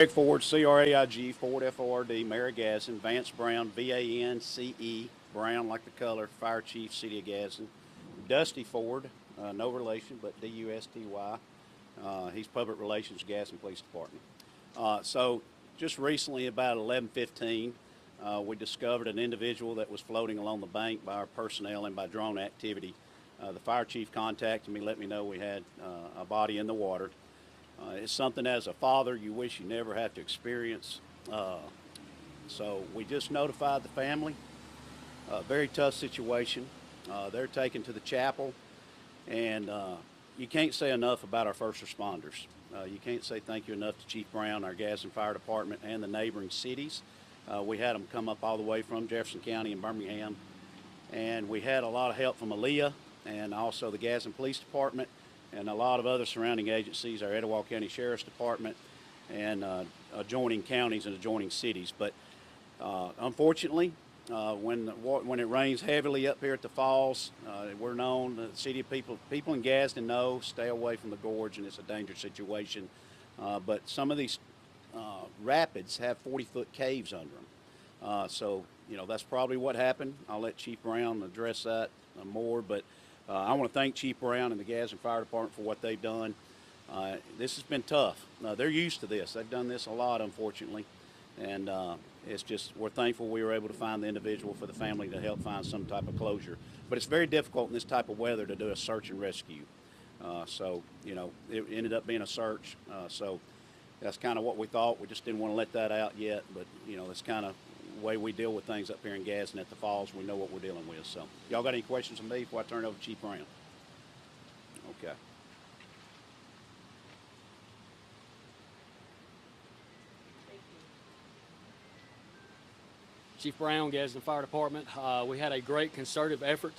Craig Ford, C-R-A-I-G, Ford, F-O-R-D, Mary Gadsden, Vance Brown, V-A-N-C-E, Brown like the color, Fire Chief, City of Gadsden. Dusty Ford, no relation, but D-U-S-T-Y. He's Public Relations, Gadsden Police Department. So just recently, about 11:15, we discovered an individual that was floating along the bank by our personnel and by drone activity. The fire chief contacted me, let me know we had a body in the water. It's something as a father you wish you never have to experience. So we just notified the family. Very tough situation. They're taken to the chapel, and you can't say enough about our first responders. You can't say thank you enough to Chief Brown, our Gadsden Fire Department, and the neighboring cities. We had them come up all the way from Jefferson County and Birmingham, and we had a lot of help from Aaliyah and also the Gadsden Police Department and a lot of other surrounding agencies, our Etowah County Sheriff's Department, and adjoining counties and adjoining cities. But unfortunately, when it rains heavily up here at the falls, we're known, the city people in Gadsden know, stay away from the gorge, and it's a dangerous situation. But some of these rapids have 40-foot caves under them. So, that's probably what happened. I'll let Chief Brown address that more, but I want to thank Chief Brown and the Gadsden Fire Department for what they've done. This has been tough. They're used to this. They've done this a lot, unfortunately, and it's just we're thankful we were able to find the individual for the family to help find some type of closure. But it's very difficult in this type of weather to do a search and rescue. So, it ended up being a search. So that's kind of what we thought. We just didn't want to let that out yet, but, that's kind of the way we deal with things up here in Gadsden at the falls. We know what we're dealing with. So y'all got any questions of me before I turn it over to Chief Brown? Okay. Chief Brown, Gadsden Fire Department. We had a great concerted effort.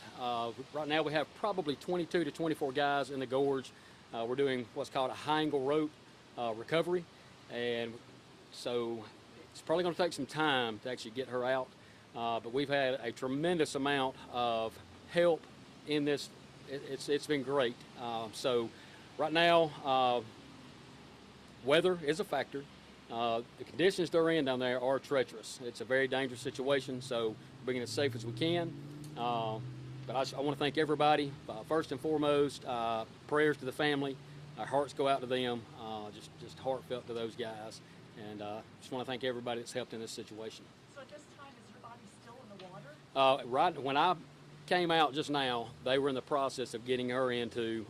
Right now we have probably 22 to 24 guys in the gorge. We're doing what's called a high angle rope recovery, and so it's probably going to take some time to actually get her out, but we've had a tremendous amount of help in this. It's been great. So right now, weather is a factor. The conditions they're in down there are treacherous. It's a very dangerous situation, so we're being as safe as we can. But I want to thank everybody. First and foremost, prayers to the family. Our hearts go out to them, just heartfelt to those guys. And just want to thank everybody that's helped in this situation. So at this time, is her body still in the water? Right when I came out just now, they were in the process of getting her into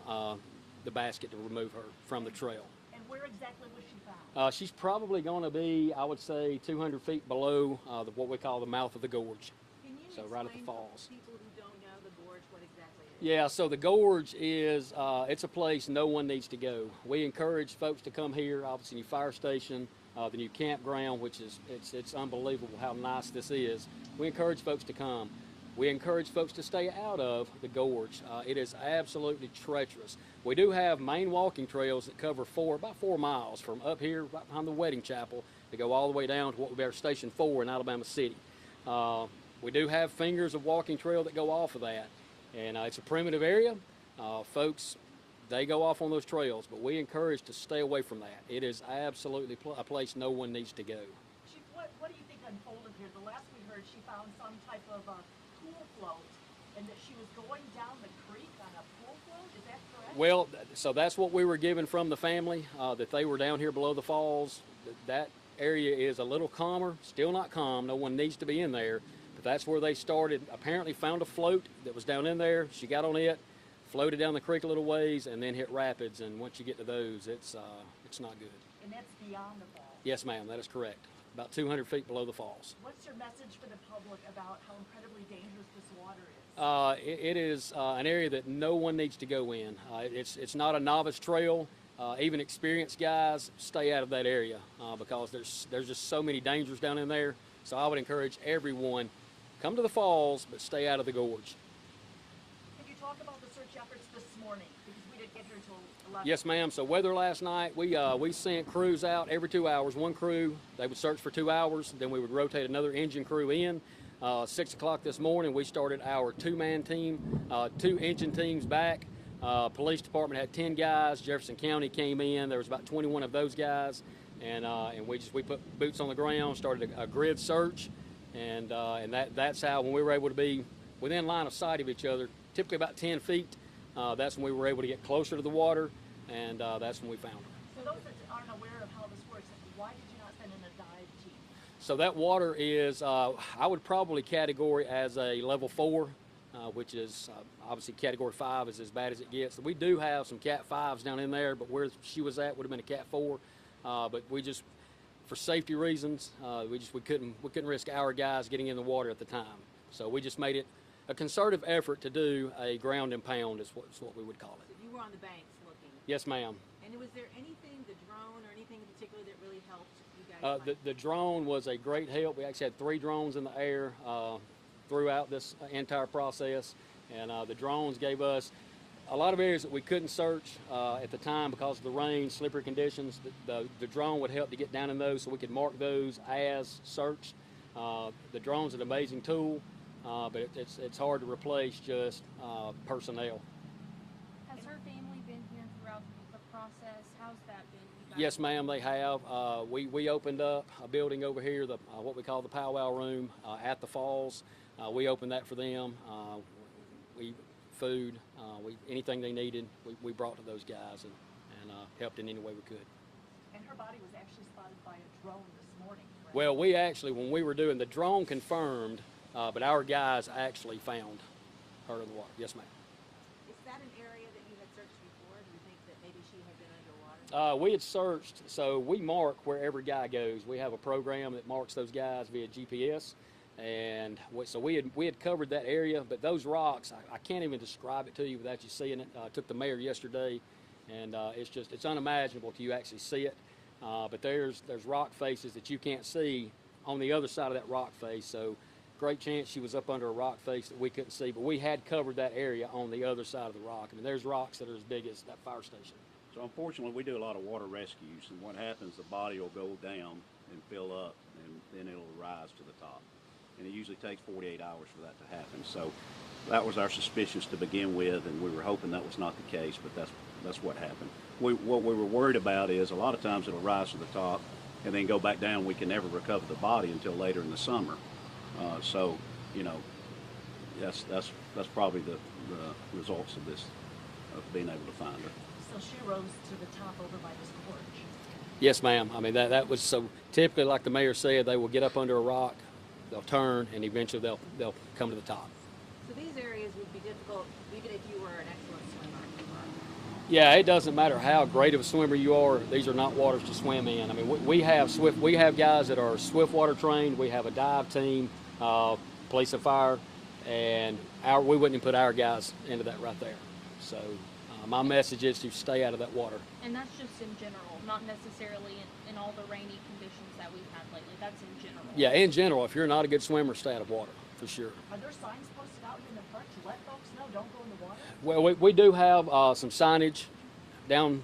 the basket to remove her from the trail. And where exactly was she found? She's probably going to be, I would say, 200 feet below what we call the mouth of the gorge. Can you so right at the falls. For people who don't know the gorge, what exactly it is? Yeah, so the gorge is, it's a place no one needs to go. We encourage folks to come here, obviously new fire station, the new campground, which is, it's unbelievable how nice this is. We encourage folks to come. We encourage folks to stay out of the gorge. It is absolutely treacherous. We do have main walking trails that cover about 4 miles from up here, right behind the wedding chapel, to go all the way down to what would be our Station 4 in Alabama City. We do have fingers of walking trail that go off of that, and it's a primitive area. Folks, they go off on those trails, but we encourage to stay away from that. It is absolutely a place no one needs to go. Chief, what do you think unfolded here? The last we heard, she found some type of pool float, and that she was going down the creek on a pool float. Is that correct? Well, so that's what we were given from the family, that they were down here below the falls. That area is a little calmer, still not calm. No one needs to be in there, but that's where they started. Apparently found a float that was down in there. She got on it, floated down the creek a little ways, and then hit rapids. And once you get to those, it's not good. And that's beyond the falls? Yes, ma'am, that is correct. About 200 feet below the falls. What's your message for the public about how incredibly dangerous this water is? It is an area that no one needs to go in. It's not a novice trail. Even experienced guys stay out of that area because there's just so many dangers down in there. So I would encourage everyone, come to the falls, but stay out of the gorge. Can you talk about the search efforts this morning? Because we didn't get here until 11. Yes, ma'am. So weather last night, we sent crews out every 2 hours. One crew, they would search for 2 hours. Then we would rotate another engine crew in. 6 o'clock this morning, we started our 2-man team, 2 engine teams back. Police department had 10 guys. Jefferson County came in. There was about 21 of those guys. and we put boots on the ground, started a grid search, and that's how, when we were able to be within line of sight of each other, typically about 10 feet, that's when we were able to get closer to the water, and that's when we found her. For those that aren't aware of how this works, why did you not send in a dive team? So that water is, I would probably category as a level 4, which is obviously category 5 is as bad as it gets. We do have some cat 5s down in there, but where she was at would have been a cat 4. But we just, for safety reasons, we couldn't risk our guys getting in the water at the time. So we just made it a concerted effort to do a ground and pound is what we would call it. So you were on the banks looking. Yes, ma'am. And was there anything, the drone or anything in particular that really helped you guys? The drone was a great help. We actually had 3 drones in the air throughout this entire process, and the drones gave us a lot of areas that we couldn't search at the time because of the rain, slippery conditions. The drone would help to get down in those so we could mark those as searched. The drone's an amazing tool, but it's hard to replace just personnel. Has her family been here throughout the process? How's that been? Yes, ma'am, they have. We opened up a building over here, what we call the powwow room at the falls. We opened that for them. Food, anything they needed, we brought to those guys and helped in any way we could. And her body was actually spotted by a drone this morning, correct? Well, we actually, when we were doing, the drone confirmed, but our guys actually found her in the water. Yes, ma'am. Is that an area that you had searched before? Do you think that maybe she had been underwater? We had searched, so we mark where every guy goes. We have a program that marks those guys via GPS. And so we had covered that area, but those rocks, I can't even describe it to you without you seeing it. I took the mayor yesterday, and it's unimaginable till you actually see it. But there's rock faces that you can't see on the other side of that rock face. So great chance she was up under a rock face that we couldn't see, but we had covered that area on the other side of the rock. I mean, there's rocks that are as big as that fire station. So unfortunately, we do a lot of water rescues, and what happens, the body will go down and fill up, and then it'll rise to the top. And it usually takes 48 hours for that to happen. So that was our suspicions to begin with, and we were hoping that was not the case, but that's what happened. What we were worried about is a lot of times it'll rise to the top and then go back down. We can never recover the body until later in the summer. So, you know, that's probably the results of this, of being able to find her. So she rose to the top over by this gorge. Yes, ma'am. I mean, that was so typically, like the mayor said, they will get up under a rock, they'll turn, and eventually they'll come to the top. So these areas would be difficult even if you were an excellent swimmer. Yeah, it doesn't matter how great of a swimmer you are. These are not waters to swim in. I mean, we have guys that are swift water trained. We have a dive team, police and fire, and we wouldn't even put our guys into that right there. So my message is to stay out of that water. And that's just in general, not necessarily in all the rainy conditions that we've had lately. That's in general. Yeah, in general, if you're not a good swimmer, stay out of water, for sure. Are there signs posted out in the front to let folks know don't go in the water? Well, we do have some signage down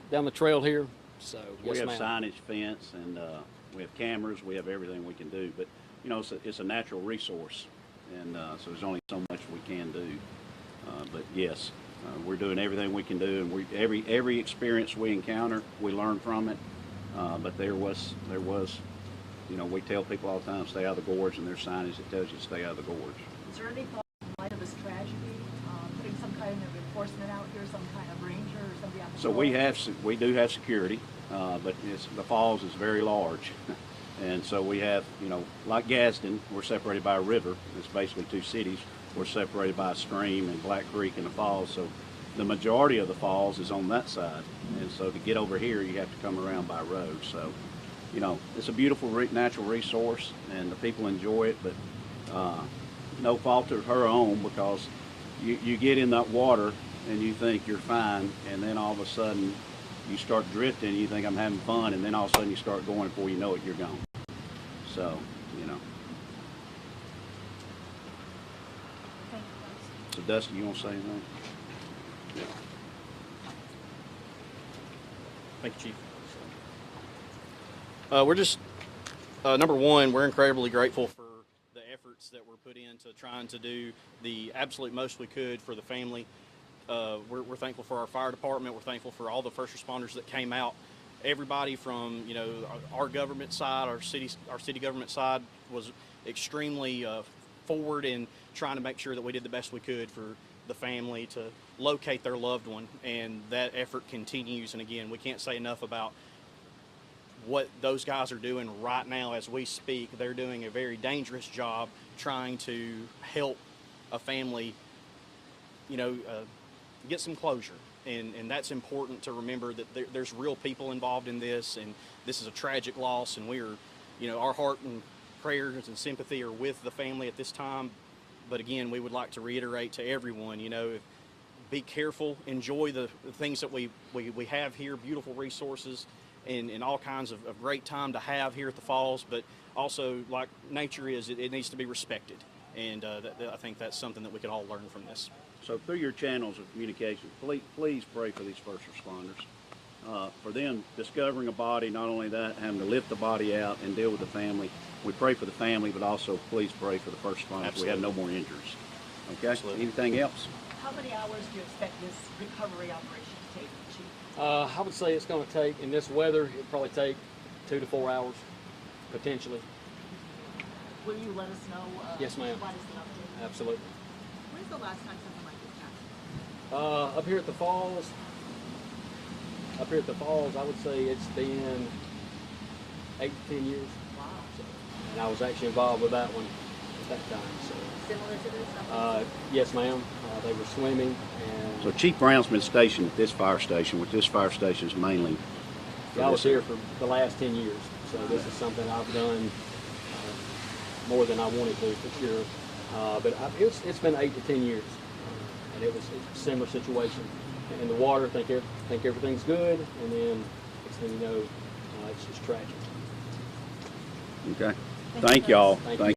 the trail here. So We yes, have ma'am. signage, fence, and we have cameras. We have everything we can do. But, you know, it's a natural resource, and so there's only so much we can do. But, yes, we're doing everything we can do, and every experience we encounter, we learn from it. But there was, you know, we tell people all the time, stay out of the gorge, and there's signage that tells you to stay out of the gorge. Is there any thought in light of this tragedy, putting some kind of enforcement out here, some kind of ranger or somebody on patrol? So we do have security, but the falls is very large. And so we have, you know, like Gadsden, we're separated by a river. It's basically 2 cities. We're separated by a stream and Black Creek and the falls. So the majority of the falls is on that side. And so to get over here, you have to come around by road. So, you know, it's a beautiful natural resource, and the people enjoy it, but no fault of her own, because you get in that water and you think you're fine, and then all of a sudden you start drifting and you think I'm having fun, and then all of a sudden you start going, before you know it, you're gone. So, you know. Thank you, guys. So Dusty, you want to say anything? Yeah. Thank you, Chief. We're just, number one, we're incredibly grateful for the efforts that were put into trying to do the absolute most we could for the family. We're thankful for our fire department. We're thankful for all the first responders that came out. everybody from, you know, our government side, our city government side was extremely forward in trying to make sure that we did the best we could for the family to locate their loved one, and that effort continues. And again, we can't say enough about what those guys are doing right now as we speak. They're doing a very dangerous job trying to help a family, you know, get some closure. And that's important to remember, that there's real people involved in this, and this is a tragic loss, and we are, you know, our heart and prayers and sympathy are with the family at this time. But again, we would like to reiterate to everyone, you know, be careful, enjoy the things that we have here, beautiful resources, and all kinds of great time to have here at the falls. But also, like nature is, it needs to be respected. And I think that's something that we can all learn from this. So through your channels of communication, please pray for these first responders. For them discovering a body, not only that, having to lift the body out and deal with the family. We pray for the family, but also please pray for the first responders. Absolutely. We have no more injuries. Okay? Absolutely. Anything else? How many hours do you expect this recovery operation to take, Chief? I would say it's going to take, in this weather, it'll probably take 2 to 4 hours, potentially. Will you let us know? Yes, ma'am. What is an update? Absolutely. When's the last time something like this happened? Up here at the falls, I would say it's been 8 to 10 years. Wow. So, and I was actually involved with that one at that time. So, Similar to this? yes, ma'am. They were swimming, and So Chief Brown's been stationed at this fire station, which this fire station is mainly for I was this. here for the last 10 years. So this is something I've done more than I wanted to, for sure. But it's been 8 to 10 years, and it's a similar situation. In the water, think everything's good, and then next thing you know, it's just tragic. Okay. Thank y'all. Thank you. Thank